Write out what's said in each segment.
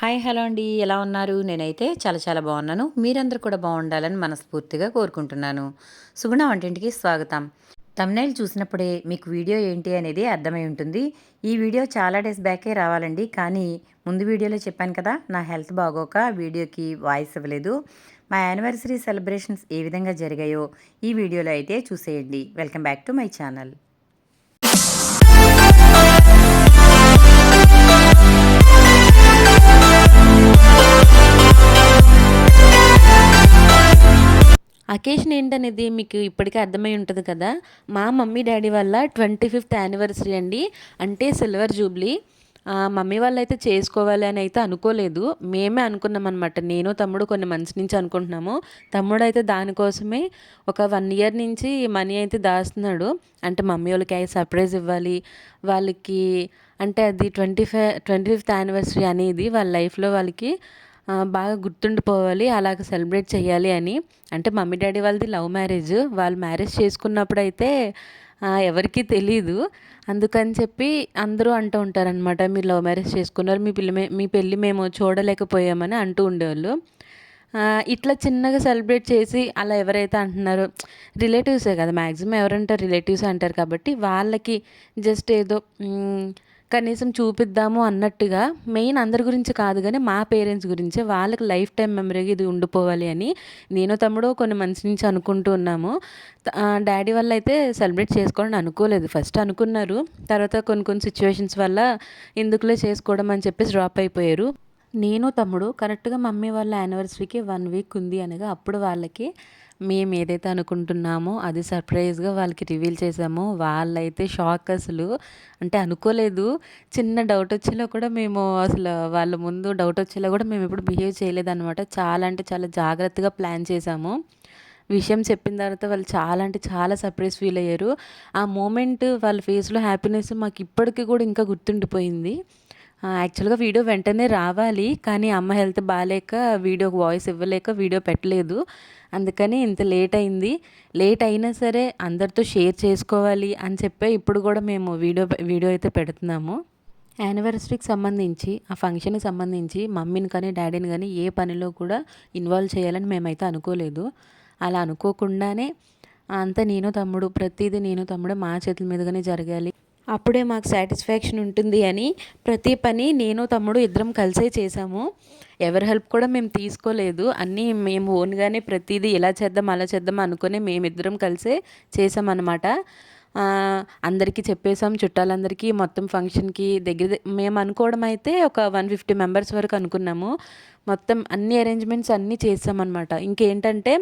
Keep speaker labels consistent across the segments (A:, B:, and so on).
A: Hi hello అండి. ఎలా ఉన్నారు? నేనైతే చాలా చాలా బాగున్నాను. మీరందరూ కూడా బాగుండాలని మనస్ఫూర్తిగా కోరుకుంటున్నాను. సుగుణ వంటింటికి స్వాగతం. థంబ్‌నెయిల్ చూసినప్పుడే మీకు వీడియో ఏంటి అనేది అర్థమై ఉంటుంది. ఈ వీడియో చాలా డేస్ బ్యాకే రావాలండి. కానీ ముందు వీడియోలో చెప్పాను కదా! నా హెల్త్ బాగోక వీడియోకి వాయిస్ ఇవ్వలేదు. మా యానివర్సరీ సెలబ్రేషన్స్ ఏ విధంగా జరిగాయో ఈ వీడియోలో అయితే చూసేయండి. Welcome back to my channel. Occasion ఏంటనేది మీకు ఇప్పటికే అర్థమై ఉంటుంది కదా! మా మమ్మీ డ్యాడీ వాళ్ళ 25th యానివర్సరీ అండి. అంటే సిల్వర్ జూబ్లీ. మమ్మీ వాళ్ళైతే చేసుకోవాలి అని అయితే అనుకోలేదు. మేమే అనుకున్నామనమాట. నేను, తమ్ముడు కొన్ని మంత్స్ నుంచి అనుకుంటున్నాము. తమ్ముడైతే దానికోసమే ఒక 1 ఇయర్ నుంచి మనీ అయితే దాస్తున్నాడు. అంటే మమ్మీ వాళ్ళకి సర్ప్రైజ్ ఇవ్వాలి. వాళ్ళకి అంటే అది 25th యానివర్సరీ అనేది వాళ్ళ లైఫ్‌లో వాళ్ళకి బాగా గుర్తుండిపోవాలి. అలాగ సెలబ్రేట్ చేయాలి అని. అంటే మమ్మీ డ్యాడీ వాళ్ళది లవ్ మ్యారేజ్. వాళ్ళు మ్యారేజ్ చేసుకున్నప్పుడైతే ఎవరికీ తెలీదు. అందుకని చెప్పి అందరూ అంటూ ఉంటారనమాట. మీరు లవ్ మ్యారేజ్ చేసుకున్నారు. మీ పెళ్ళి మేము చూడలేకపోయామని అంటూ ఉండేవాళ్ళు. ఇట్లా చిన్నగా సెలబ్రేట్ చేసి అలా ఎవరైతే అంటున్నారో రిలేటివ్సే కదా! మ్యాక్సిమం ఎవరంటారు రిలేటివ్సే అంటారు కాబట్టి వాళ్ళకి జస్ట్ ఏదో కనీసం చూపిద్దాము అన్నట్టుగా మెయిన్ అందరి గురించి కాదు కానీ మా పేరెంట్స్ గురించే వాళ్ళకి లైఫ్ టైం మెమరీగా ఇది ఉండిపోవాలి అని నేను తమ్ముడు కొన్ని మంత్స్ నుంచి అనుకుంటూ ఉన్నాము. డాడీ వల్ల అయితే సెలబ్రేట్ చేసుకోవాలని అనుకోలేదు. ఫస్ట్ అనుకున్నారు. తర్వాత కొన్ని కొన్ని సిచ్యువేషన్స్ వల్ల ఎందుకులే చేసుకోవడం అని చెప్పేసి డ్రాప్ అయిపోయారు. నేను తమ్ముడు కరెక్ట్గా మమ్మీ వాళ్ళ యానివర్సరీకి 1 వీక్ ఉంది అనగా అప్పుడు వాళ్ళకి మేము ఏదైతే అనుకుంటున్నామో అది సర్ప్రైజ్గా వాళ్ళకి రివీల్ చేసామో వాళ్ళైతే షాక్ అసలు. అంటే అనుకోలేదు. చిన్న డౌట్ వచ్చేలా కూడా మేము అసలు వాళ్ళ ముందు డౌట్ వచ్చేలా కూడా మేము ఎప్పుడు బిహేవ్ చేయలేదన్నమాట. చాలా అంటే చాలా జాగ్రత్తగా ప్లాన్ చేసాము. విషయం చెప్పిన తర్వాత వాళ్ళు చాలా అంటే చాలా సర్ప్రైజ్ ఫీల్ అయ్యారు. ఆ మూమెంట్ వాళ్ళ ఫేస్లో హ్యాపీనెస్ మాకు ఇప్పటికీ కూడా ఇంకా గుర్తుండిపోయింది. యాక్చువల్గా వీడియో వెంటనే రావాలి. కానీ అమ్మ హెల్త్ బాగాలేక వీడియోకి వాయిస్ ఇవ్వలేక వీడియో పెట్టలేదు. అందుకని ఇంత లేట్ అయింది. లేట్ అయినా సరే అందరితో షేర్ చేసుకోవాలి అని చెప్పి ఇప్పుడు కూడా మేము వీడియో అయితే పెడుతున్నాము. యానివర్సరీకి సంబంధించి ఆ ఫంక్షన్కి సంబంధించి మమ్మీని కానీ డాడీని కానీ ఏ పనిలో కూడా ఇన్వాల్వ్ చేయాలని మేమైతే అనుకోలేదు. అలా అనుకోకుండానే అంతా ప్రతిదీ నేను తమ్ముడు మా చేతుల మీదుగానే జరగాలి. అప్పుడే మాకు సాటిస్ఫాక్షన్ ఉంటుంది అని ప్రతి పని నేను తమ్ముడు ఇద్దరం కలిసే చేసాము. ఎవరి హెల్ప్ కూడా మేము తీసుకోలేదు. అన్నీ మేము ఓన్గానే ప్రతిదీ ఇలా చేద్దాం అలా చేద్దాం అనుకుని మేమిద్దరం కలిసే చేసామన్నమాట. అందరికీ చెప్పేసాం, చుట్టాలందరికీ మొత్తం ఫంక్షన్కి మేము అనుకోవడం అయితే ఒక 150 మెంబర్స్ వరకు అనుకున్నాము. మొత్తం అన్ని అరేంజ్మెంట్స్ అన్నీ చేసామన్నమాట. ఇంకేంటంటే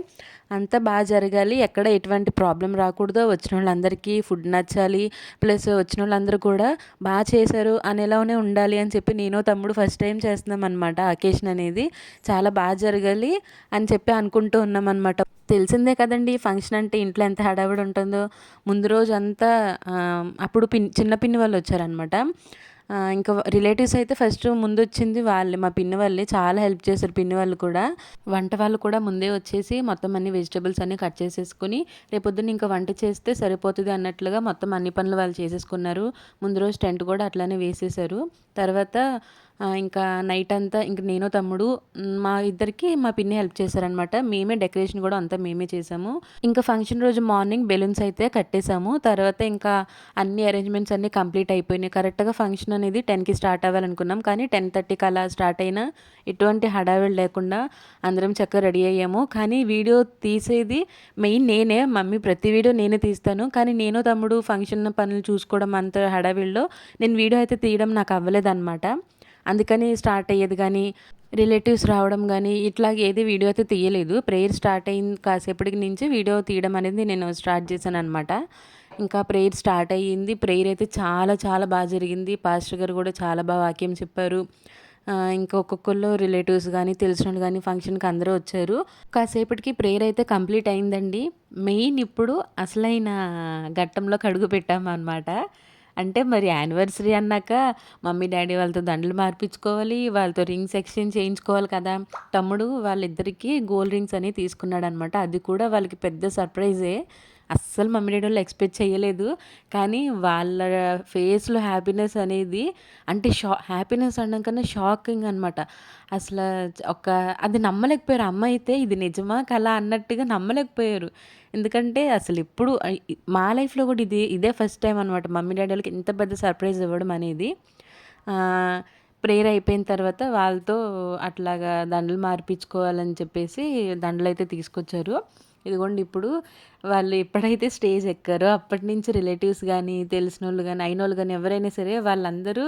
A: అంతా బాగా జరగాలి, ఎక్కడ ఎటువంటి ప్రాబ్లం రాకూడదు, వచ్చిన వాళ్ళందరికీ ఫుడ్ నచ్చాలి, ప్లస్ వచ్చిన వాళ్ళందరూ కూడా బాగా చేశారు అనేలానే ఉండాలి అని చెప్పి నేను తమ్ముడు ఫస్ట్ టైం చేస్తున్నాం అనమాట. అకేషన్ అనేది చాలా బాగా జరగాలి అని చెప్పి అనుకుంటూ ఉన్నామన్నమాట. తెలిసిందే కదండి ఫంక్షన్ అంటే ఇంట్లో ఎంత హడావిడి ఉంటుందో. ముందు రోజు అంతా అప్పుడు చిన్న పిన్ని వాళ్ళు వచ్చారనమాట. ఇంకా రిలేటివ్స్ అయితే ఫస్ట్ ముందొచ్చింది వాళ్ళే, మా పిన్ని వాళ్ళే. చాలా హెల్ప్ చేశారు పిన్ని వాళ్ళు కూడా. వంట వాళ్ళు కూడా ముందే వచ్చేసి మొత్తం అన్ని వెజిటబుల్స్ అన్నీ కట్ చేసేసుకుని రేపొద్దున ఇంకా వంట చేస్తే సరిపోతుంది అన్నట్లుగా మొత్తం అన్ని పనులు వాళ్ళు చేసేసుకున్నారు. ముందు రోజు టెంట్ కూడా అట్లానే వేసేసారు. తర్వాత ఇంకా నైట్ అంతా ఇంక నేను తమ్ముడు మా ఇద్దరికి మా పిన్ని హెల్ప్ చేశారనమాట. మేమే డెకరేషన్ కూడా అంతా మేమే చేసాము. ఇంకా ఫంక్షన్ రోజు మార్నింగ్ బెలూన్స్ అయితే కట్టేసాము. తర్వాత ఇంకా అన్ని అరేంజ్మెంట్స్ అన్నీ కంప్లీట్ అయిపోయినాయి. కరెక్ట్గా ఫంక్షన్ అనేది 10కి స్టార్ట్ అవ్వాలనుకున్నాం. కానీ 10:30కి అలా స్టార్ట్ అయినా ఎటువంటి హడావిడి లేకుండా అందరం చక్కగా రెడీ అయ్యాము. కానీ వీడియో తీసేది మెయిన్ నేనే. మమ్మీ ప్రతి వీడియో నేనే తీస్తాను. కానీ నేను తమ్ముడు ఫంక్షన్ పనులు చూసుకోవడం అంత హడావిడిలో నేను వీడియో అయితే తీయడం నాకు అవ్వలేదన్నమాట. అందుకని స్టార్ట్ అయ్యేది కానీ రిలేటివ్స్ రావడం కానీ ఇట్లాగ ఏది వీడియో అయితే తీయలేదు. ప్రేయర్ స్టార్ట్ అయిన కాసేపటికి నుంచి వీడియో తీయడం అనేది నేను స్టార్ట్ చేశాను అనమాట. ఇంకా ప్రేయర్ స్టార్ట్ అయ్యింది. ప్రేయర్ అయితే చాలా చాలా బాగా జరిగింది. పాస్టర్ గారు కూడా చాలా బాగా వాక్యం చెప్పారు. ఇంకా ఒక్కొక్కళ్ళు రిలేటివ్స్ కానీ తెలిసిన వాళ్ళు కానీ ఫంక్షన్కి అందరూ వచ్చారు. కాసేపటికి ప్రేయర్ అయితే కంప్లీట్ అయిందండి. మెయిన్ ఇప్పుడు అసలైన ఘట్టంలోకి అడుగు పెట్టామన్నమాట. అంటే మరి యానివర్సరీ అన్నాక మమ్మీ డాడీ వాళ్ళతో దండలు మార్పించుకోవాలి, వాళ్ళతో రింగ్స్ ఎక్స్చేంజ్ చేయించుకోవాలి కదా. తమ్ముడు వాళ్ళిద్దరికీ గోల్డ్ రింగ్స్ అని తీసుకున్నాడు అనమాట. అది కూడా వాళ్ళకి పెద్ద సర్ప్రైజే. అస్సలు మమ్మీ డాడీ వాళ్ళు ఎక్స్‌పెక్ట్ చేయలేదు. కానీ వాళ్ళ ఫేస్‌లో హ్యాపీనెస్ అనేది అంటే హ్యాపీనెస్ అనడం కన్నా షాకింగ్ అనమాట. అసల ఒక అది నమ్మలేకపోయారు. అమ్మ అయితే ఇది నిజమా? కలా? అన్నట్టుగా నమ్మలేకపోయారు. ఎందుకంటే అసలెప్పుడు మా లైఫ్‌లో కూడా ఇదే ఫస్ట్ టైమ్ అనమాట మమ్మీ డాడీ వాళ్ళకి ఇంత పెద్ద సర్ప్రైజ్ ఇవ్వడం అనేది. ఆహ్, ప్రేయర్ అయిపోయిన తర్వాత వాళ్ళతో అట్లాగా దండలు మార్పిచ్చుకోవాలని చెప్పేసి దండలైతే తీసుకొచ్చారు. ఇదిగోండి ఇప్పుడు వాళ్ళు ఎప్పుడైతే స్టేజ్ ఎక్కారో అప్పటినుంచి రిలేటివ్స్ గానీ, తెలిసినోళ్ళు గానీ, అయినోళ్ళు గానీ ఎవరైనా సరే వాళ్ళందరూ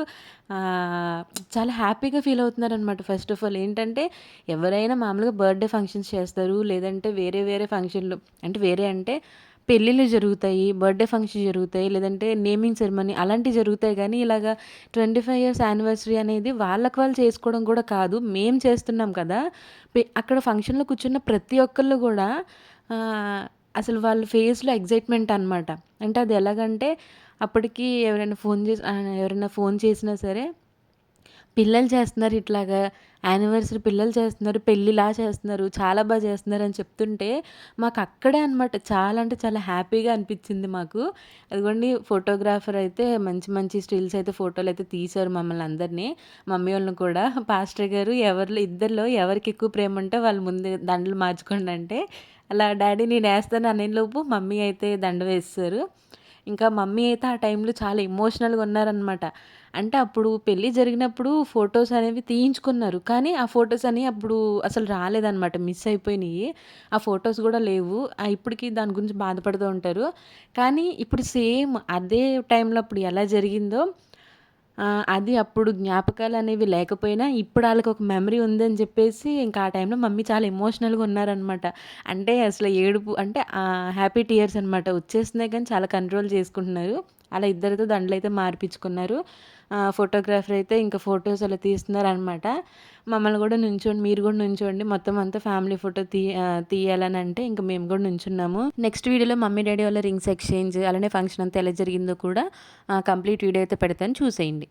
A: ఆహ్, చాలా హ్యాపీగా ఫీల్ అవుతున్నారనమాట. ఫస్ట్ ఆఫ్ ఆల్ ఏంటంటే ఎవరైనా మామూలుగా బర్త్‌డే ఫంక్షన్స్ చేస్తారు. లేదంటే వేరే వేరే ఫంక్షన్‌లు అంటే వేరే అంటే పెళ్ళిళ్ళు జరుగుతాయి. బర్త్‌డే ఫంక్షన్ జరుగుతాయి. లేదంటే నేమింగ్ సెరమనీ అలాంటివి జరుగుతాయి గానీ, ఇలాగా 25 ఇయర్స్ యానివర్సరీ అనేది వాళ్ళకి వాళ్ళు చేసుకోవడం కూడా కాదు. మేము చేస్తున్నాం కదా! అక్కడ ఫంక్షన్‌లో కూర్చున్న ప్రతి ఒక్కళ్ళు గూడా ఆహ్, అసలు వాళ్ళ ఫేస్‌లో ఎక్సైట్‌మెంట్ అనమాట. అంటే అది ఎలాగంటే అప్పటికి ఎవరైనా ఫోన్ చేసినా సరే పిల్లలు చేస్తున్నారు ఇట్లాగా యానివర్సరీ పిల్లలు చేస్తున్నారు, పెళ్ళిలా చేస్తున్నారు, చాలా చేస్తున్నారని చెప్తుంటే మాకక్కడే అనమాట చాలా అంటే చాలా హ్యాపీగా అనిపిచ్చింది మాకు. అదిగోండి ఫోటోగ్రాఫర్ అయితే మంచి మంచి స్టిల్స్ అయితే ఫోటోలయితే తీశారు మమ్మల్ని అందరిని. మమ్మీ వాళ్ళని కూడా. పాస్టర్ గారు ఇద్దరిలో ఎవరికెక్కువ ప్రేముంటే వాళ్ళు ముందే దండలు మార్చుకోండంటే, అలా డ్యాడీ నేనేస్తాను అనేలోపు మమ్మీ అయితే దండ వేసేశారు. ఇంకా మమ్మీ అయితే ఆ టైంలో చాలా ఎమోషనల్‌గా ఉన్నారనమాట. అంటే అప్పుడు పెళ్లి జరిగినప్పుడు ఫోటోస్ అనేవి తీయించుకున్నారు. కానీ ఆ ఫోటోస్ అని అప్పుడు అసలు రాలేదనమాట. మిస్ అయిపోయినియి. ఆ ఫోటోస్ గూడా లేవు. ఇప్పటికి దాని గురించి బాధపడుతూ ఉంటారు. కానీ ఇప్పుడు సేమ్ అదే టైంలో అప్పుడు ఎలా జరిగిందో అది అప్పుడు జ్ఞాపకాలనేవి లేకపోయినా ఇప్పుడు ఆళ్ళకొక మెమరీ ఉందని జెప్పేసి ఇంకా ఆ టైంలో మమ్మీ చాలా ఎమోషనల్‌గా ఉన్నారనమాట. అంటే అసలు ఏడుపు అంటే హ్యాపీ టియర్స్ అనమాట. వచ్చేస్తున్నాయి కానీ చాలా కంట్రోల్ చేసుకుంటున్నారు. అలా ఇద్దరితో దండలైతే మార్పిచ్చుకున్నారు. ఫోటోగ్రాఫర్ అయితే ఇంకా ఫోటోస్ అలా తీస్తున్నారనమాట. మమ్మల్ని గూడా మీరు గూడా నుంచోండి మొత్తం అంతా ఫ్యామిలీ ఫోటో తీయాలని అంటే ఇంక మేము గూడా నుంచున్నాము. నెక్స్ట్ వీడియోలో మమ్మీ డాడీ వాళ్ళ రింగ్స్ ఎక్స్‌చేంజ్ అలానే ఫంక్షన్ అంతా ఎలా జరిగిందో కూడా కంప్లీట్ వీడియో అయితే పెడతాను చూసేయండి.